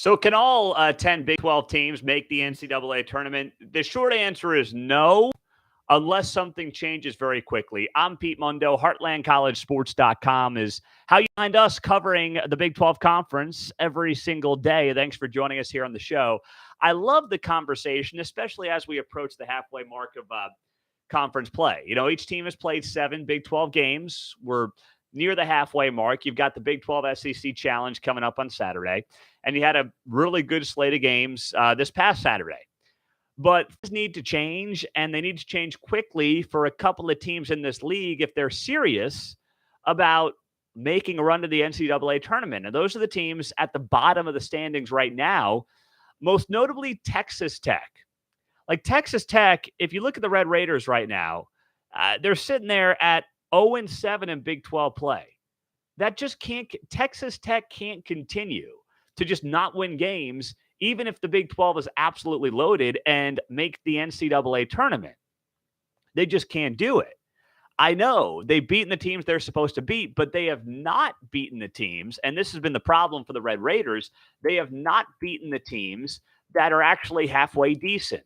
So can all 10 Big 12 teams make the NCAA tournament? The short answer is no, unless something changes very quickly. I'm Pete Mundo. HeartlandCollegeSports.com is how you find us covering the Big 12 Conference every single day. Thanks for joining us here on the show. I love the conversation, especially as we approach the halfway mark of conference play. You know, each team has played 7 Big 12 games. We're near the halfway mark. You've got the Big 12 SEC Challenge coming up on Saturday, and you had a really good slate of games this past Saturday. But things need to change, and they need to change quickly for a couple of teams in this league if they're serious about making a run to the NCAA tournament. And those are the teams at the bottom of the standings right now, most notably Texas Tech. Like Texas Tech, if you look at the Red Raiders right now, they're sitting there at 0-7 in Big 12 play. That just can't – Texas Tech can't continue to just not win games, even if the Big 12 is absolutely loaded and make the NCAA tournament. They just can't do it. I know they've beaten the teams they're supposed to beat, but they have not beaten the teams, and this has been the problem for the Red Raiders. They have not beaten the teams that are actually halfway decent.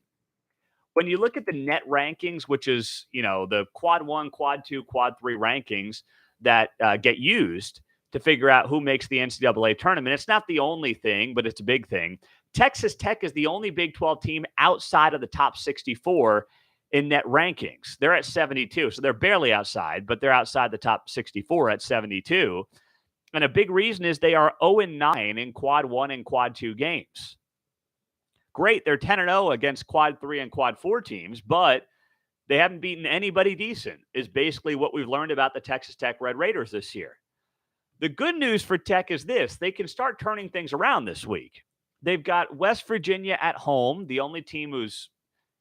When you look at the net rankings, which is, you know, the quad 1, quad 2, quad 3 rankings that get used to figure out who makes the NCAA tournament, it's not the only thing, but it's a big thing. Texas Tech is the only Big 12 team outside of the top 64 in net rankings. They're at 72, so they're barely outside, but they're outside the top 64 at 72. And a big reason is they are 0-9 in quad 1 and quad 2 games. Great, they're 10-0 against quad 3 and quad 4 teams, but they haven't beaten anybody decent, is basically what we've learned about the Texas Tech Red Raiders this year. The good news for Tech is this: they can start turning things around this week. They've got West Virginia at home, the only team who's,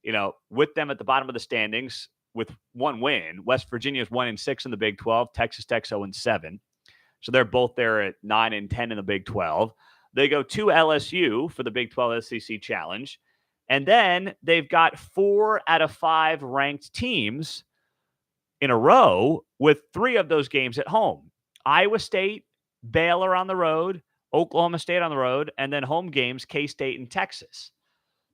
you know, with them at the bottom of the standings with one win. West Virginia is 1-6 in the Big 12. Texas Tech's 0-7. So they're both there at 9-10 in the Big 12. They go to LSU for the Big 12 SEC Challenge. And then they've got 4 out of 5 ranked teams in a row with 3 of those games at home. Iowa State, Baylor on the road, Oklahoma State on the road, and then home games, K-State and Texas.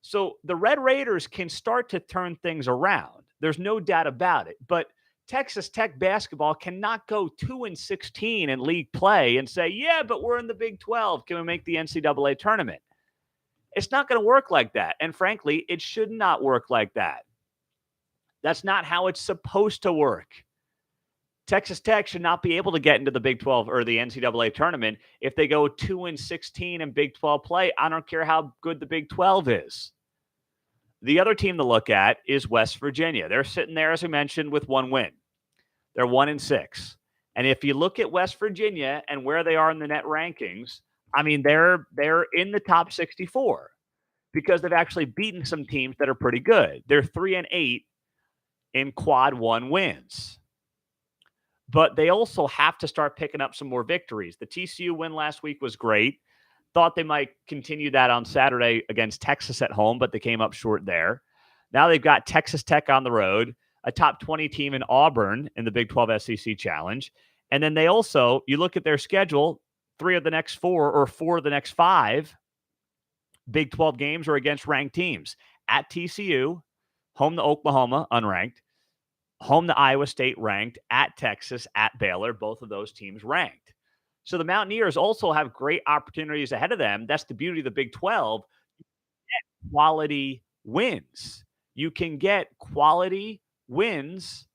So the Red Raiders can start to turn things around. There's no doubt about it. But Texas Tech basketball cannot go 2-16 in league play and say, yeah, but we're in the Big 12. Can we make the NCAA tournament? It's not going to work like that. And frankly, it should not work like that. That's not how it's supposed to work. Texas Tech should not be able to get into the Big 12 or the NCAA tournament if they go 2-16 in Big 12 play. I don't care how good the Big 12 is. The other team to look at is West Virginia. They're sitting there, as I mentioned, with 1 win. They're 1-6. And if you look at West Virginia and where they are in the net rankings, I mean, they're in the top 64 because they've actually beaten some teams that are pretty good. They're 3-8 in quad 1 wins. But they also have to start picking up some more victories. The TCU win last week was great. Thought they might continue that on Saturday against Texas at home, but they came up short there. Now they've got Texas Tech on the road, a top 20 team in Auburn in the Big 12 SEC Challenge. And then they also, you look at their schedule, 3 of the next 4 or 4 of the next 5 Big 12 games are against ranked teams. At TCU, home to Oklahoma, unranked. Home to Iowa State, ranked. At Texas, at Baylor, both of those teams ranked. So the Mountaineers also have great opportunities ahead of them. That's the beauty of the Big 12. You can get quality wins. You can get quality wins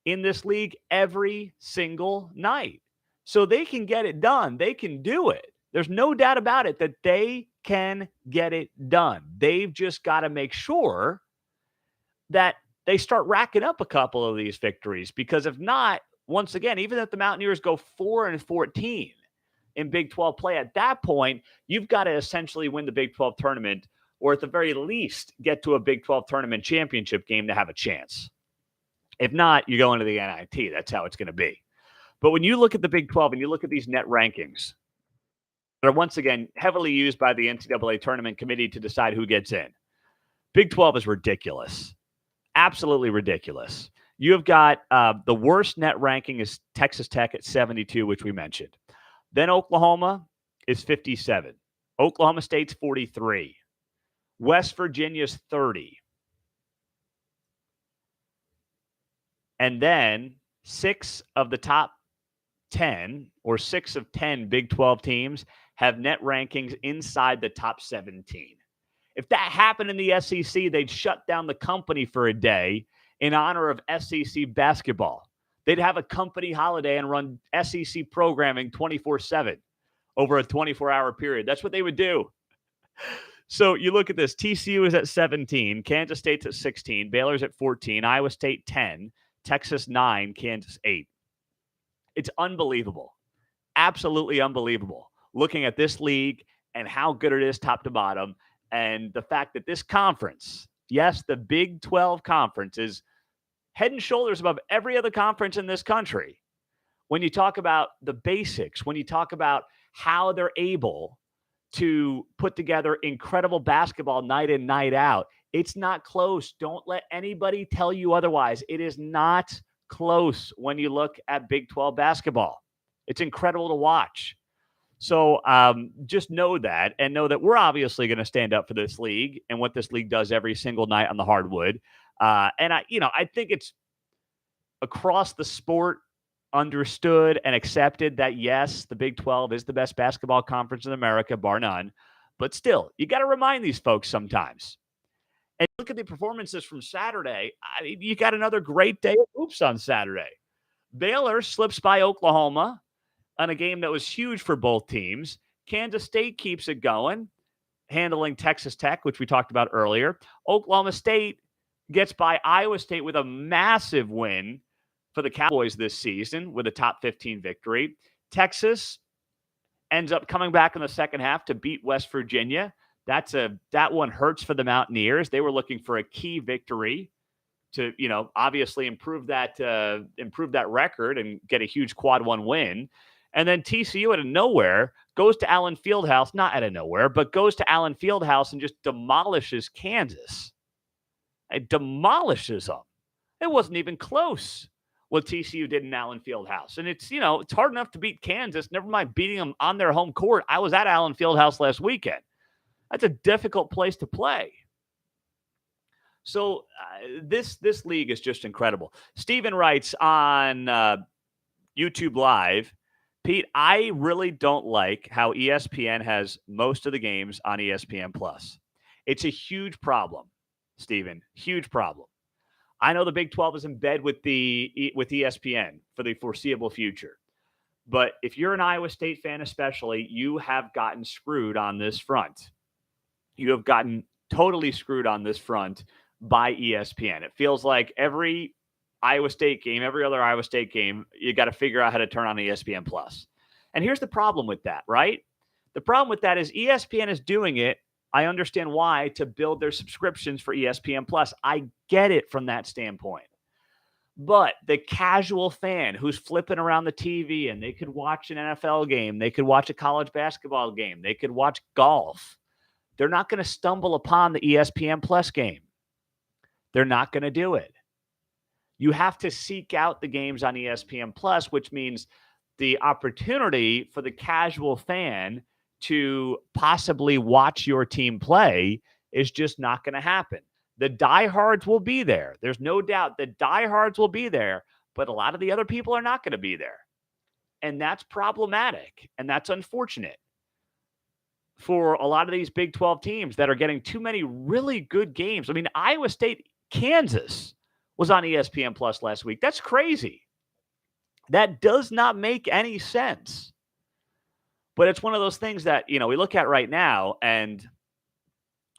in this league every single night. So they can get it done. They can do it. There's no doubt about it that they can get it done. They've just got to make sure that they start racking up a couple of these victories, because if not, once again, even if the Mountaineers go 4-14 in Big 12 play, at that point, you've got to essentially win the Big 12 tournament, or at the very least get to a Big 12 tournament championship game to have a chance. If not, you go into the NIT. That's how it's going to be. But when you look at the Big 12 and you look at these net rankings, that are once again heavily used by the NCAA Tournament Committee to decide who gets in, Big 12 is ridiculous. Absolutely ridiculous. You have got the worst net ranking is Texas Tech at 72, which we mentioned. Then Oklahoma is 57. Oklahoma State's 43. West Virginia's 30. And then 6 of the top 10 or 6 of 10 Big 12 teams have net rankings inside the top 17. If that happened in the SEC, they'd shut down the company for a day in honor of SEC basketball. They'd have a company holiday and run SEC programming 24/7 over a 24-hour period. That's what they would do. So you look at this. TCU is at 17. Kansas State's at 16. Baylor's at 14. Iowa State 10. Texas 9. Kansas 8. It's unbelievable. Absolutely unbelievable. Looking at this league and how good it is top to bottom, and the fact that this conference, yes, the Big 12 conference, is head and shoulders above every other conference in this country. When you talk about the basics, when you talk about how they're able to put together incredible basketball night in, night out, it's not close. Don't let anybody tell you otherwise. It is not close when you look at Big 12 basketball. It's incredible to watch. So just know that, and know that we're obviously going to stand up for this league and what this league does every single night on the hardwood. And I think it's across the sport understood and accepted that, yes, the Big 12 is the best basketball conference in America, bar none. But still, you got to remind these folks sometimes. And look at the performances from Saturday. I mean, you got another great day of hoops on Saturday. Baylor slips by Oklahoma on a game that was huge for both teams. Kansas State keeps it going, handling Texas Tech, which we talked about earlier. Oklahoma State gets by Iowa State with a massive win for the Cowboys this season with a top 15 victory. Texas ends up coming back in the second half to beat West Virginia. That one hurts for the Mountaineers. They were looking for a key victory to, obviously improve that record and get a huge quad one win. And then TCU out of nowhere goes to Allen Fieldhouse, not out of nowhere, but goes to Allen Fieldhouse and just demolishes Kansas. It demolishes them. It wasn't even close what TCU did in Allen Fieldhouse. And it's hard enough to beat Kansas, never mind beating them on their home court. I was at Allen Fieldhouse last weekend. That's a difficult place to play. So this league is just incredible. Steven writes on YouTube Live, Pete, I really don't like how ESPN has most of the games on ESPN+. It's a huge problem, Steven, huge problem. I know the Big 12 is in bed with ESPN for the foreseeable future. But if you're an Iowa State fan especially, you have gotten screwed on this front. You have gotten totally screwed on this front by ESPN. It feels like every Iowa State game, every other Iowa State game, you got to figure out how to turn on ESPN+. And here's the problem with that, right? The problem with that is ESPN is doing it. I understand why, to build their subscriptions for ESPN+. I get it from that standpoint. But the casual fan who's flipping around the TV and they could watch an NFL game, they could watch a college basketball game, they could watch golf, they're not going to stumble upon the ESPN+ game. They're not going to do it. You have to seek out the games on ESPN+, which means the opportunity for the casual fan to possibly watch your team play is just not going to happen. The diehards will be there. There's no doubt the diehards will be there, but a lot of the other people are not going to be there. And that's problematic, and that's unfortunate for a lot of these Big 12 teams that are getting too many really good games. I mean, Iowa State, Kansas was on ESPN Plus last week. That's crazy. That does not make any sense. But it's one of those things that, we look at right now and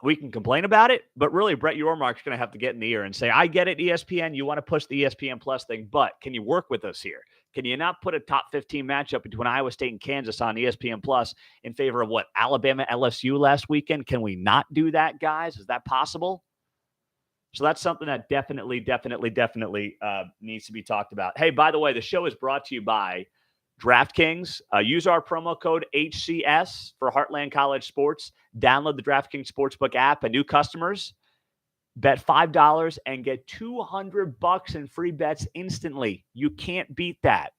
we can complain about it, but really Brett Yormark's going to have to get in the ear and say, I get it, ESPN, you want to push the ESPN Plus thing, but can you work with us here? Can you not put a top 15 matchup between Iowa State and Kansas on ESPN Plus in favor of what, Alabama, LSU last weekend? Can we not do that, guys? Is that possible? So that's something that definitely needs to be talked about. Hey, by the way, the show is brought to you by DraftKings. Use our promo code HCS for Heartland College Sports. Download the DraftKings Sportsbook app, and new customers bet $5 and get $200 in free bets instantly. You can't beat that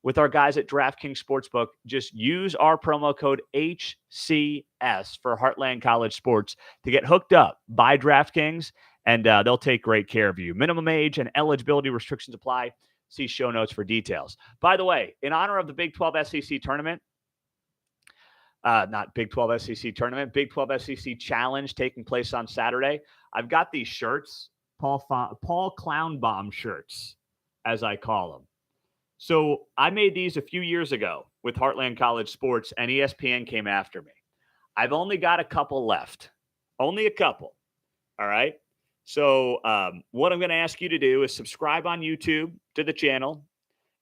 with our guys at DraftKings Sportsbook. Just use our promo code HCS for Heartland College Sports to get hooked up by DraftKings, and they'll take great care of you. Minimum age and eligibility restrictions apply. See show notes for details. By the way, in honor of the Big 12 SEC tournament, not Big 12 SEC tournament, Big 12 SEC challenge taking place on Saturday, I've got these shirts, Paul Clown Bomb shirts, as I call them. So I made these a few years ago with Heartland College Sports, and ESPN came after me. I've only got a couple left. Only a couple. All right? So what I'm going to ask you to do is subscribe on YouTube to the channel.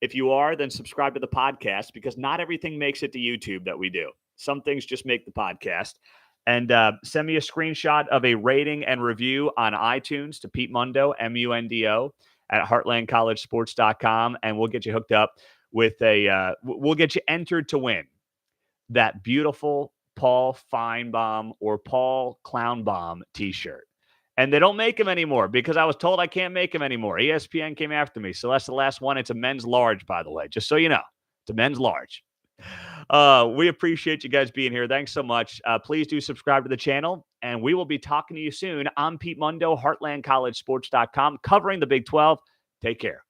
If you are, then subscribe to the podcast, because not everything makes it to YouTube that we do. Some things just make the podcast. And send me a screenshot of a rating and review on iTunes to Pete Mundo, Mundo, at heartlandcollegesports.com, and we'll get you hooked up with we'll get you entered to win that beautiful Paul Feinbaum or Paul Clownbaum t-shirt. And they don't make them anymore because I was told I can't make them anymore. ESPN came after me. So that's the last one. It's a men's large, by the way, just so you know. It's a men's large. We appreciate you guys being here. Thanks so much. Please do subscribe to the channel, and we will be talking to you soon. I'm Pete Mundo, heartlandcollegesports.com, covering the Big 12. Take care.